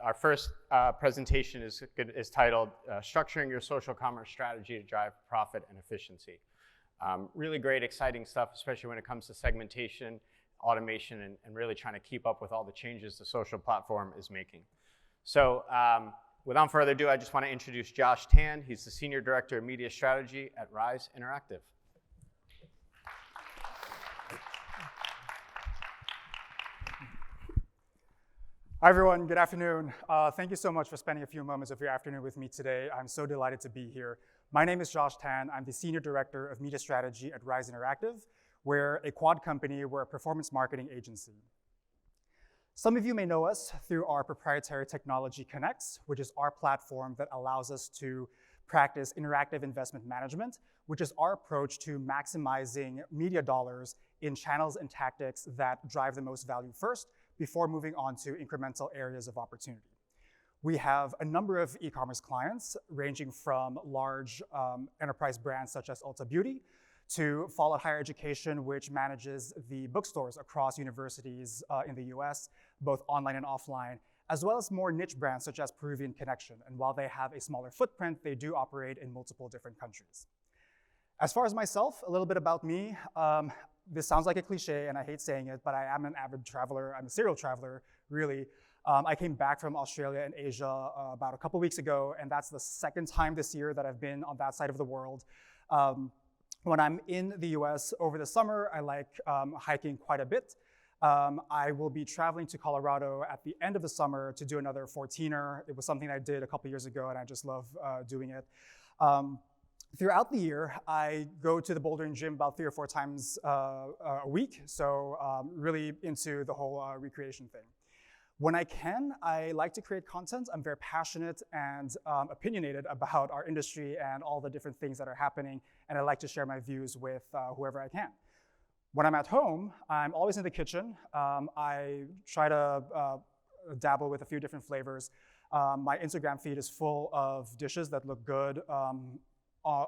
Our first presentation is titled Structuring Your Social Commerce Strategy to Drive Profit and Efficiency. Really great, exciting stuff, especially when it comes to segmentation, automation, and really trying to keep up with all the changes the social platform is making. So without further ado, I just want to introduce Josh Tan. He's the Senior Director of Media Strategy at Rise Interactive. Hi, everyone. Good afternoon. Thank you so much for spending a few moments of your afternoon with me today. I'm so delighted to be here. My name is Josh Tan. I'm the Senior Director of Media Strategy at Rise Interactive. We're a quad company. We're a performance marketing agency. Some of you may know us through our proprietary technology Connex, which is our platform that allows us to practice interactive investment management, which is our approach to maximizing media dollars in channels and tactics that drive the most value first, before moving on to incremental areas of opportunity. We have a number of e-commerce clients ranging from large enterprise brands such as Ulta Beauty to Follett Higher Education, which manages the bookstores across universities in the US, both online and offline, as well as more niche brands such as Peruvian Connection. And while they have a smaller footprint, they do operate in multiple different countries. As far as myself, a little bit about me. This sounds like a cliche, and I hate saying it, but I am an avid traveler. I'm a serial traveler, really. I came back from Australia and Asia about a couple weeks ago, and that's the second time this year that I've been on that side of the world. When I'm in the US over the summer, I like hiking quite a bit. I will be traveling to Colorado at the end of the summer to do another 14er. It was something I did a couple years ago, and I just love doing it. Throughout the year, I go to the bouldering gym about 3 or 4 times a week, so really into the whole recreation thing. When I can, I like to create content. I'm very passionate and opinionated about our industry and all the different things that are happening, and I like to share my views with whoever I can. When I'm at home, I'm always in the kitchen. I try to dabble with a few different flavors. My Instagram feed is full of dishes that look good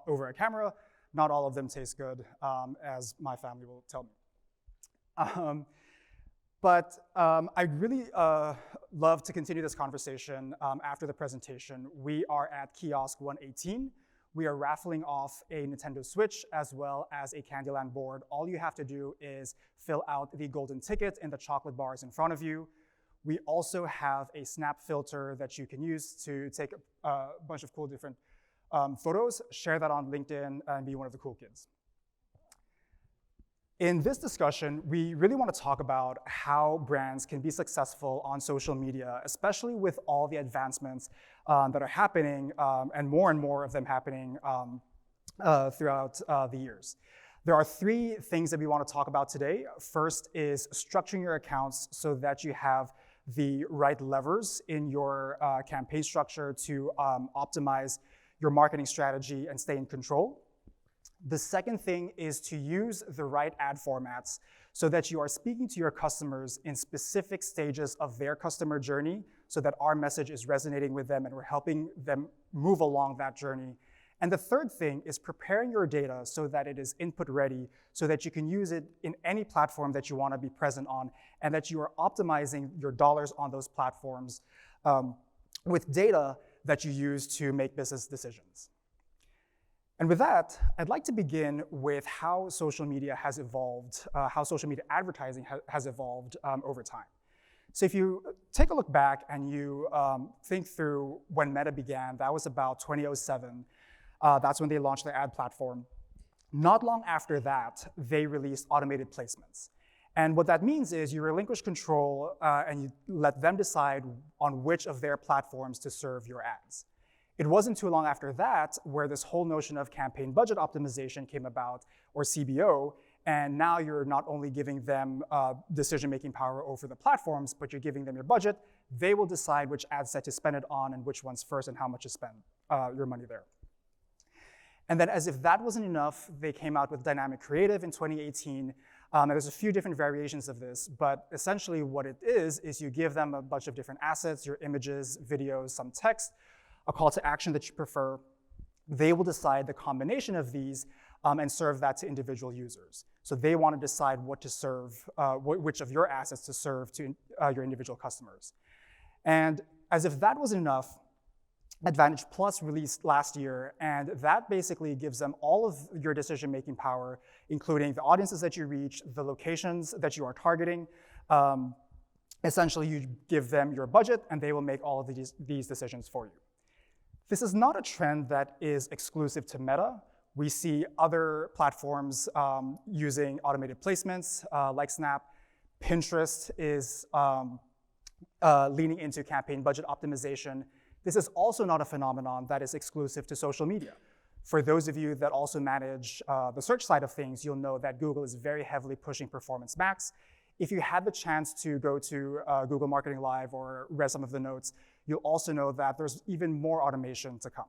over a camera. Not all of them taste good, as my family will tell me. But I'd really love to continue this conversation after the presentation. We are at Kiosk 118. We are raffling off a Nintendo Switch as well as a Candyland board. All you have to do is fill out the golden ticket in the chocolate bars in front of you. We also have a snap filter that you can use to take a bunch of cool different photos, share that on LinkedIn, and be one of the cool kids. In this discussion, we really want to talk about how brands can be successful on social media, especially with all the advancements that are happening, and more of them happening throughout the years. There are 3 things that we want to talk about today. First is structuring your accounts so that you have the right levers in your campaign structure to optimize your marketing strategy and stay in control. The second thing is to use the right ad formats so that you are speaking to your customers in specific stages of their customer journey so that our message is resonating with them and we're helping them move along that journey. And the third thing is preparing your data so that it is input ready so that you can use it in any platform that you want to be present on and that you are optimizing your dollars on those platforms with data that you use to make business decisions. And with that, I'd like to begin with how social media has evolved, how social media advertising has evolved over time. So if you take a look back and you think through when Meta began, that was about 2007. That's when they launched their ad platform. Not long after that, they released automated placements. And what that means is you relinquish control and you let them decide on which of their platforms to serve your ads. It wasn't too long after that where this whole notion of campaign budget optimization came about, or CBO, and now you're not only giving them decision-making power over the platforms, but you're giving them your budget. They will decide which ad set to spend it on and which ones first and how much to spend your money there. And then as if that wasn't enough, they came out with dynamic creative in 2018. And there's a few different variations of this, but essentially what it is you give them a bunch of different assets, your images, videos, some text, a call to action that you prefer. They will decide the combination of these and serve that to individual users. So they want to decide what to serve, which of your assets to serve to your individual customers. And as if that wasn't enough, Advantage Plus released last year, and that basically gives them all of your decision-making power, including the audiences that you reach, the locations that you are targeting. Essentially, you give them your budget, and they will make all of these decisions for you. This is not a trend that is exclusive to Meta. We see other platforms using automated placements like Snap. Pinterest is leaning into campaign budget optimization. This is also not a phenomenon that is exclusive to social media. For those of you that also manage the search side of things, you'll know that Google is very heavily pushing Performance Max. If you had the chance to go to Google Marketing Live or read some of the notes, you'll also know that there's even more automation to come.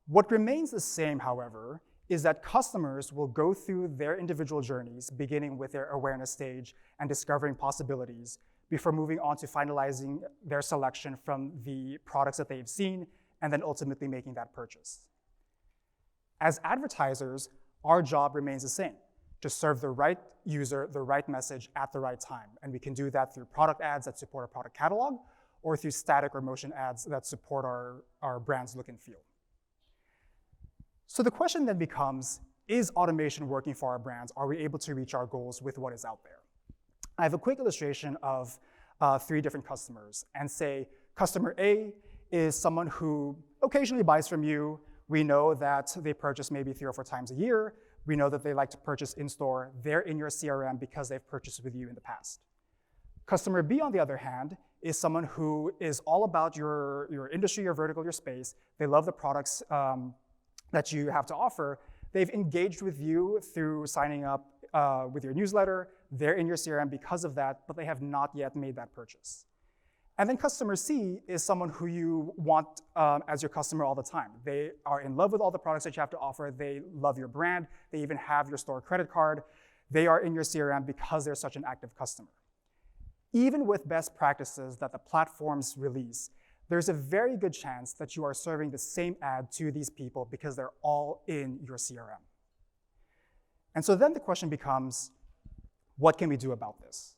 What remains the same, however, is that customers will go through their individual journeys, beginning with their awareness stage and discovering possibilities, before moving on to finalizing their selection from the products that they've seen, and then ultimately making that purchase. As advertisers, our job remains the same, to serve the right user the right message at the right time. And we can do that through product ads that support our product catalog, or through static or motion ads that support our brand's look and feel. So the question then becomes, is automation working for our brands? Are we able to reach our goals with what is out there? I have a quick illustration of 3 different customers, and say customer A is someone who occasionally buys from you. We know that they purchase maybe 3 or 4 times a year. We know that they like to purchase in-store. They're in your CRM because they've purchased with you in the past. Customer B, on the other hand, is someone who is all about your industry, your vertical, your space. They love the products that you have to offer. They've engaged with you through signing up with your newsletter. They're in your CRM because of that, but they have not yet made that purchase. And then customer C is someone who you want as your customer all the time. They are in love with all the products that you have to offer. They love your brand. They even have your store credit card. They are in your CRM because they're such an active customer. Even with best practices that the platforms release, there's a very good chance that you are serving the same ad to these people because they're all in your CRM. And so then the question becomes, what can we do about this?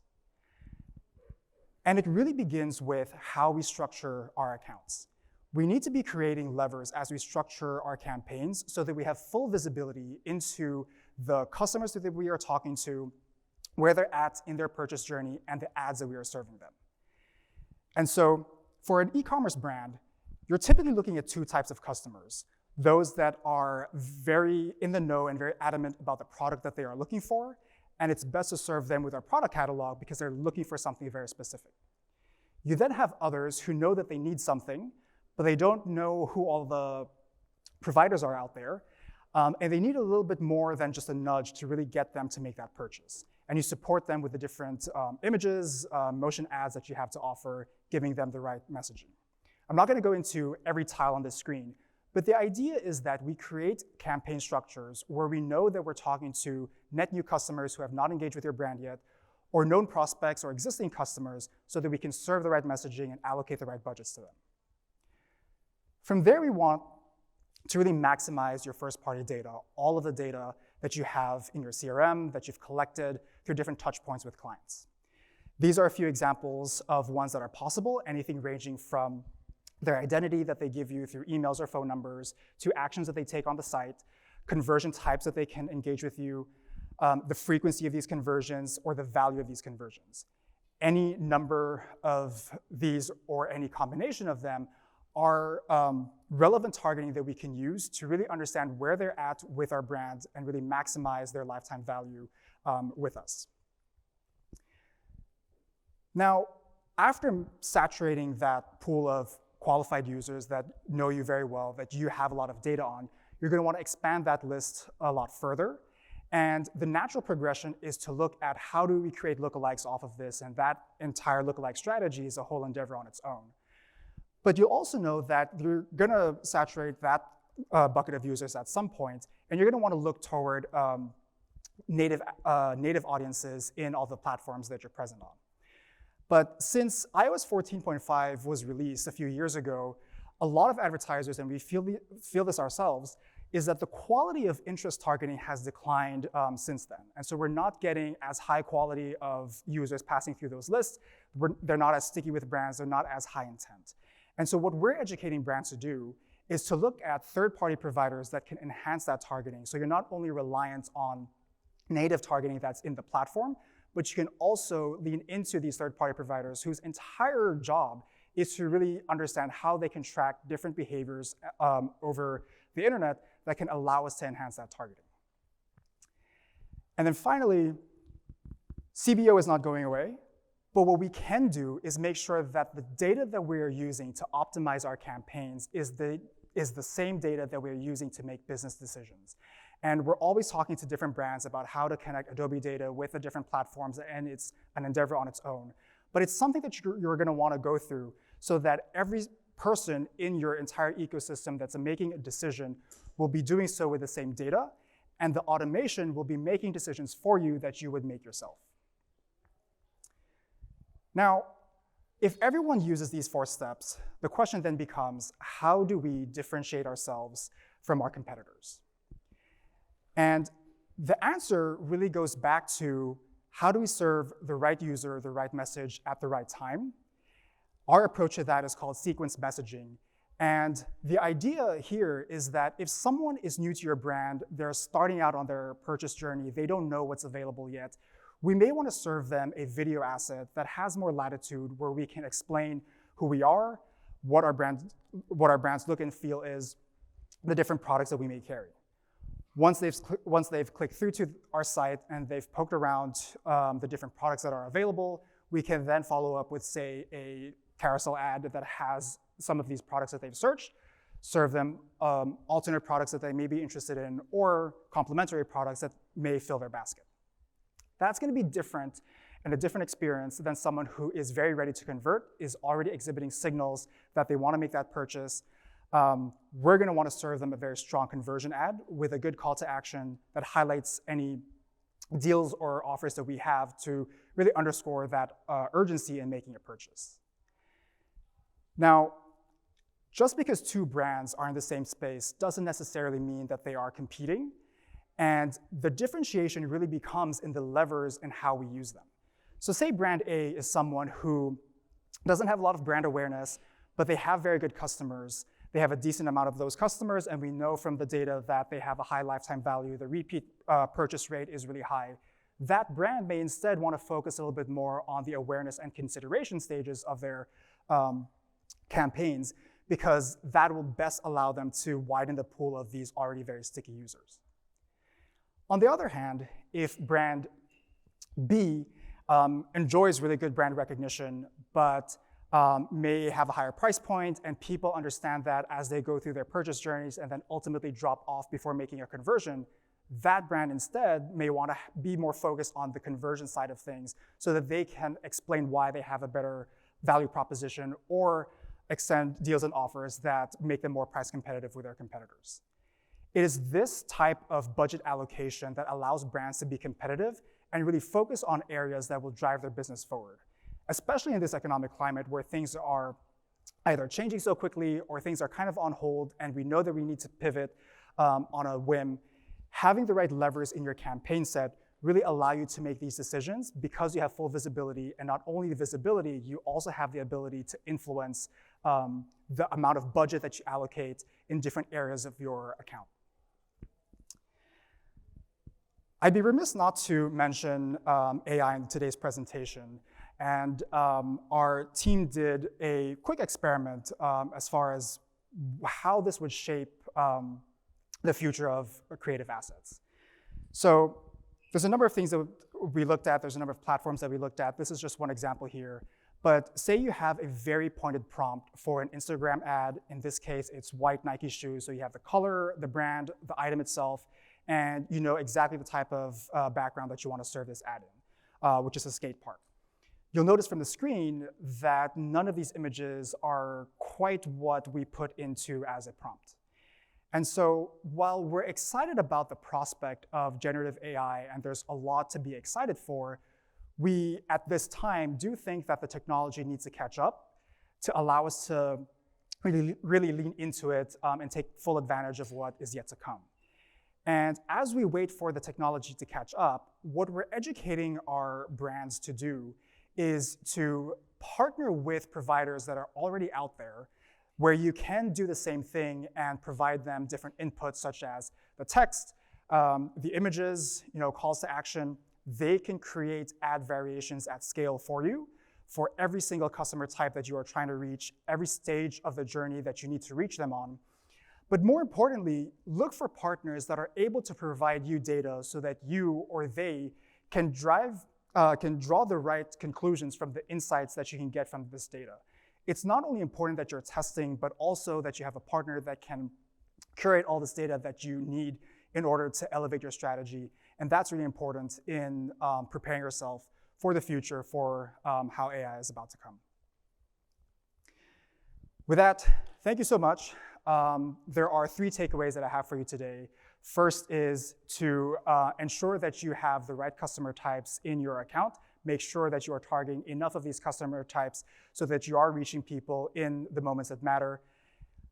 And it really begins with how we structure our accounts. We need to be creating levers as we structure our campaigns so that we have full visibility into the customers that we are talking to, where they're at in their purchase journey, and the ads that we are serving them. And so for an e-commerce brand, you're typically looking at 2 types of customers. Those that are very in the know and very adamant about the product that they are looking for, and it's best to serve them with our product catalog because they're looking for something very specific. You then have others who know that they need something, but they don't know who all the providers are out there, and they need a little bit more than just a nudge to really get them to make that purchase. And you support them with the different images, motion ads that you have to offer, giving them the right messaging. I'm not gonna go into every tile on this screen, but the idea is that we create campaign structures where we know that we're talking to net new customers who have not engaged with your brand yet, or known prospects or existing customers, so that we can serve the right messaging and allocate the right budgets to them. From there, we want to really maximize your first-party data, all of the data that you have in your CRM, that you've collected through different touch points with clients. These are a few examples of ones that are possible, anything ranging from their identity that they give you through emails or phone numbers, to actions that they take on the site, conversion types that they can engage with you, the frequency of these conversions, or the value of these conversions. Any number of these or any combination of them are relevant targeting that we can use to really understand where they're at with our brands and really maximize their lifetime value with us. Now, after saturating that pool of qualified users that know you very well, that you have a lot of data on, you're gonna wanna expand that list a lot further. And the natural progression is to look at how do we create lookalikes off of this, and that entire lookalike strategy is a whole endeavor on its own. But you also know that you're gonna saturate that bucket of users at some point, and you're gonna wanna look toward native audiences in all the platforms that you're present on. But since iOS 14.5 was released a few years ago, a lot of advertisers, and we feel this ourselves, is that the quality of interest targeting has declined since then. And so we're not getting as high quality of users passing through those lists. They're not as sticky with brands, they're not as high intent. And so what we're educating brands to do is to look at third-party providers that can enhance that targeting. So you're not only reliant on native targeting that's in the platform, but you can also lean into these third-party providers whose entire job is to really understand how they can track different behaviors over the internet that can allow us to enhance that targeting. And then finally, CBO is not going away, but what we can do is make sure that the data that we're using to optimize our campaigns is the same data that we're using to make business decisions. And we're always talking to different brands about how to connect Adobe data with the different platforms, and it's an endeavor on its own. But it's something that you're gonna wanna go through so that every person in your entire ecosystem that's making a decision will be doing so with the same data, and the automation will be making decisions for you that you would make yourself. Now, if everyone uses these 4 steps, the question then becomes, how do we differentiate ourselves from our competitors? And the answer really goes back to, how do we serve the right user, the right message at the right time? Our approach to that is called sequence messaging. And the idea here is that if someone is new to your brand, they're starting out on their purchase journey, they don't know what's available yet, we may want to serve them a video asset that has more latitude, where we can explain who we are, what our brand's look and feel is, the different products that we may carry. Once they've clicked through to our site and they've poked around the different products that are available, we can then follow up with, say, a carousel ad that has some of these products that they've searched, serve them alternate products that they may be interested in, or complementary products that may fill their basket. That's gonna be different and a different experience than someone who is very ready to convert, is already exhibiting signals that they wanna make that purchase. We're gonna wanna serve them a very strong conversion ad with a good call to action that highlights any deals or offers that we have to really underscore that urgency in making a purchase. Now, just because 2 brands are in the same space doesn't necessarily mean that they are competing. And the differentiation really becomes in the levers and how we use them. So say brand A is someone who doesn't have a lot of brand awareness, but they have very good customers. They have a decent amount of those customers, and we know from the data that they have a high lifetime value. The repeat purchase rate is really high. That brand may instead want to focus a little bit more on the awareness and consideration stages of their campaigns, because that will best allow them to widen the pool of these already very sticky users. On the other hand, if brand B enjoys really good brand recognition, but may have a higher price point, and people understand that as they go through their purchase journeys and then ultimately drop off before making a conversion, that brand instead may want to be more focused on the conversion side of things so that they can explain why they have a better value proposition or extend deals and offers that make them more price competitive with their competitors. It is this type of budget allocation that allows brands to be competitive and really focus on areas that will drive their business forward, especially in this economic climate where things are either changing so quickly or things are kind of on hold and we know that we need to pivot on a whim. Having the right levers in your campaign set really allow you to make these decisions because you have full visibility, and not only the visibility, you also have the ability to influence the amount of budget that you allocate in different areas of your account. I'd be remiss not to mention AI in today's presentation. And our team did a quick experiment as far as how this would shape the future of creative assets. So there's a number of things that we looked at. There's a number of platforms that we looked at. This is just one example here. But say you have a very pointed prompt for an Instagram ad. In this case, it's white Nike shoes. So you have the color, the brand, the item itself, and you know exactly the type of background that you want to serve this ad in, which is a skate park. You'll notice from the screen that none of these images are quite what we put into as a prompt. And so while we're excited about the prospect of generative AI, and there's a lot to be excited for, we, at this time, do think that the technology needs to catch up to allow us to really lean into it and take full advantage of what is yet to come. And as we wait for the technology to catch up, what we're educating our brands to do is to partner with providers that are already out there where you can do the same thing and provide them different inputs such as the text, the images, calls to action. They can create ad variations at scale for you for every single customer type that you are trying to reach, every stage of the journey that you need to reach them on. But more importantly, look for partners that are able to provide you data so that you or they can draw the right conclusions from the insights that you can get from this data. It's not only important that you're testing, but also that you have a partner that can curate all this data that you need in order to elevate your strategy. And that's really important in preparing yourself for the future, for how AI is about to come. With that, thank you so much. There are 3 takeaways that I have for you today. First is to ensure that you have the right customer types in your account. Make sure that you are targeting enough of these customer types so that you are reaching people in the moments that matter.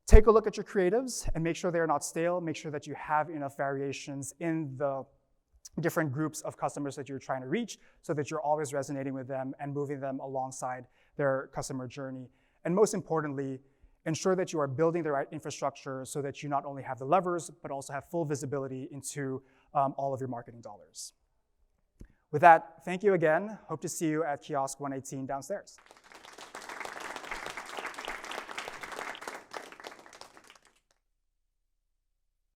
Take a look at your creatives and make sure they're not stale. Make sure that you have enough variations in the different groups of customers that you're trying to reach so that you're always resonating with them and moving them alongside their customer journey. And most importantly, ensure that you are building the right infrastructure so that you not only have the levers, but also have full visibility into all of your marketing dollars. With that, thank you again. Hope to see you at kiosk 118 downstairs.